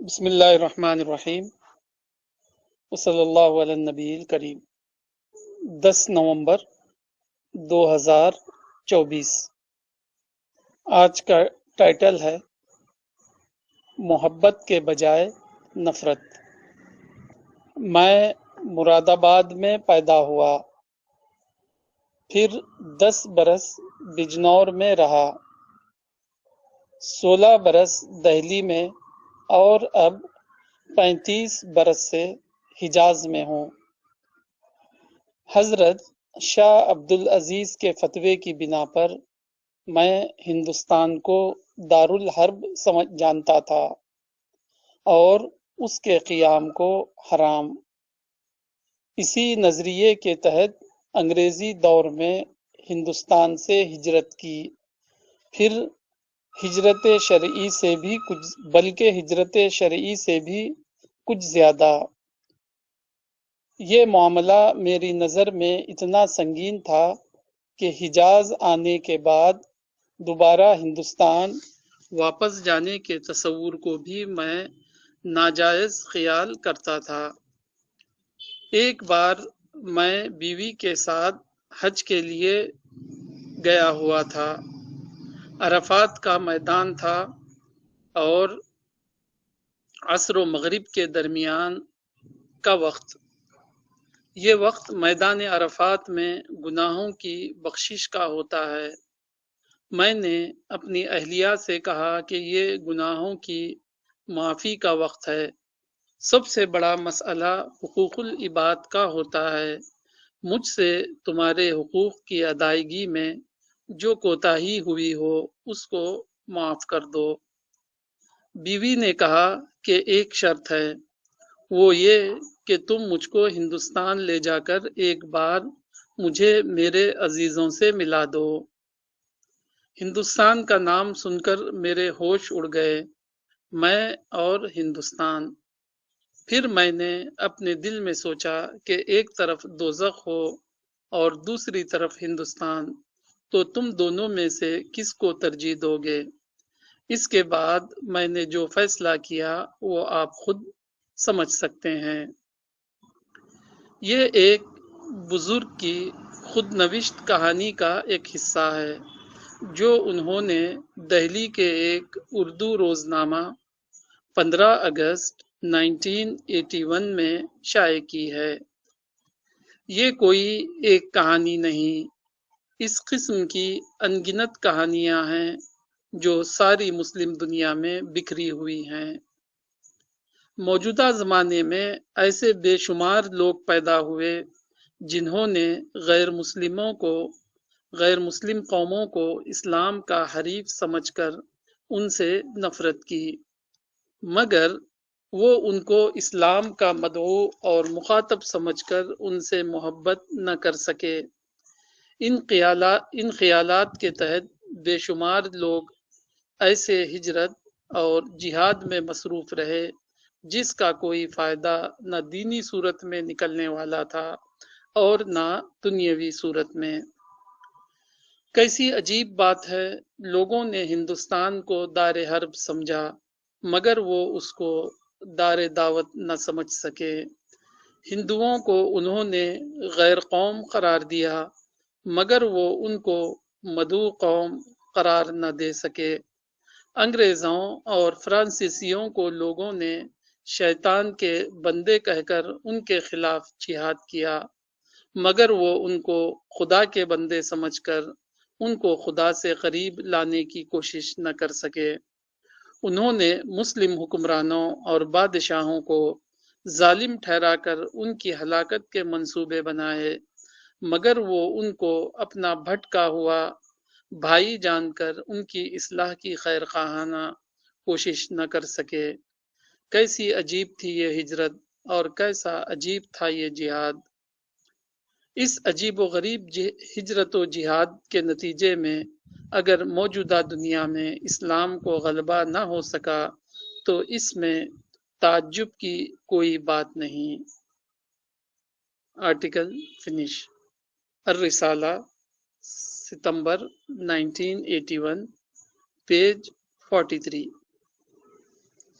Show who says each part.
Speaker 1: بسم اللہ الرحمن الرحیم وصلی اللہ علی النبی الکریم 10 نومبر 2024 آج کا ٹائٹل ہے محبت کے بجائے نفرت۔ میں مراد آباد میں پیدا ہوا، پھر 10 برس بجنور میں رہا، 16 برس دہلی میں اور اب 35 برس سے حجاز میں ہوں۔ حضرت شاہ عبدالعزیز کے فتوے کی بنا پر میں ہندوستان کو دارالحرب سمجھ جانتا تھا اور اس کے قیام کو حرام۔ اسی نظریے کے تحت انگریزی دور میں ہندوستان سے ہجرت کی، پھر ہجرت شرعی سے بھی بلکہ ہجرت شرعی سے بھی کچھ زیادہ۔ یہ معاملہ میری نظر میں اتنا سنگین تھا کہ حجاز آنے کے بعد دوبارہ ہندوستان واپس جانے کے تصور کو بھی میں ناجائز خیال کرتا تھا۔ ایک بار میں بیوی کے ساتھ حج کے لیے گیا ہوا تھا۔ عرفات کا میدان تھا اور عصر و مغرب کے درمیان کا وقت۔ یہ وقت میدان عرفات میں گناہوں کی بخشش کا ہوتا ہے۔ میں نے اپنی اہلیہ سے کہا کہ یہ گناہوں کی معافی کا وقت ہے۔ سب سے بڑا مسئلہ حقوق العباد کا ہوتا ہے۔ مجھ سے تمہارے حقوق کی ادائیگی میں جو کوتاہی ہوئی ہو اس کو معاف کر دو۔ بیوی نے کہا کہ ایک شرط ہے، وہ یہ کہ تم مجھ کو ہندوستان لے جا کر ایک بار مجھے میرے عزیزوں سے ملا دو۔ ہندوستان کا نام سن کر میرے ہوش اڑ گئے، میں اور ہندوستان۔ پھر میں نے اپنے دل میں سوچا کہ ایک طرف دوزخ ہو اور دوسری طرف ہندوستان، تو تم دونوں میں سے کس کو ترجیح دو گے؟ اس کے بعد میں نے جو فیصلہ کیا وہ آپ خود سمجھ سکتے ہیں۔ یہ ایک بزرگ کی خود نوشت کہانی کا ایک حصہ ہے جو انہوں نے دہلی کے ایک اردو روزنامہ 15 اگست 1981 میں شائع کی ہے۔ یہ کوئی ایک کہانی نہیں، اس قسم کی ان گنت کہانیاں ہیں جو ساری مسلم دنیا میں بکھری ہوئی ہیں۔ موجودہ زمانے میں ایسے بے شمار لوگ پیدا ہوئے جنہوں نے غیر مسلم قوموں کو اسلام کا حریف سمجھ کر ان سے نفرت کی، مگر وہ ان کو اسلام کا مدعو اور مخاطب سمجھ کر ان سے محبت نہ کر سکے۔ ان خیالات کے تحت بے شمار لوگ ایسے ہجرت اور جہاد میں مصروف رہے جس کا کوئی فائدہ نہ دینی صورت میں نکلنے والا تھا اور نہ دنیاوی صورت میں۔ کیسی عجیب بات ہے، لوگوں نے ہندوستان کو دار حرب سمجھا مگر وہ اس کو دار دعوت نہ سمجھ سکے۔ ہندوؤں کو انہوں نے غیر قوم قرار دیا مگر وہ ان کو مدعو قوم قرار نہ دے سکے۔ انگریزوں اور فرانسیسیوں کو لوگوں نے شیطان کے بندے کہہ کر ان کے خلاف جہاد کیا مگر وہ ان کو خدا کے بندے سمجھ کر ان کو خدا سے قریب لانے کی کوشش نہ کر سکے۔ انہوں نے مسلم حکمرانوں اور بادشاہوں کو ظالم ٹھہرا کر ان کی ہلاکت کے منصوبے بنائے مگر وہ ان کو اپنا بھٹکا ہوا بھائی جان کر ان کی اصلاح کی خیر خواہانہ کوشش نہ کر سکے۔ کیسی عجیب تھی یہ ہجرت اور کیسا عجیب تھا یہ جہاد۔ اس عجیب و غریب ہجرت و جہاد کے نتیجے میں اگر موجودہ دنیا میں اسلام کو غلبہ نہ ہو سکا تو اس میں تعجب کی کوئی بات نہیں۔ Article finish. الرسالہ، ستمبر 1981، پیج 43۔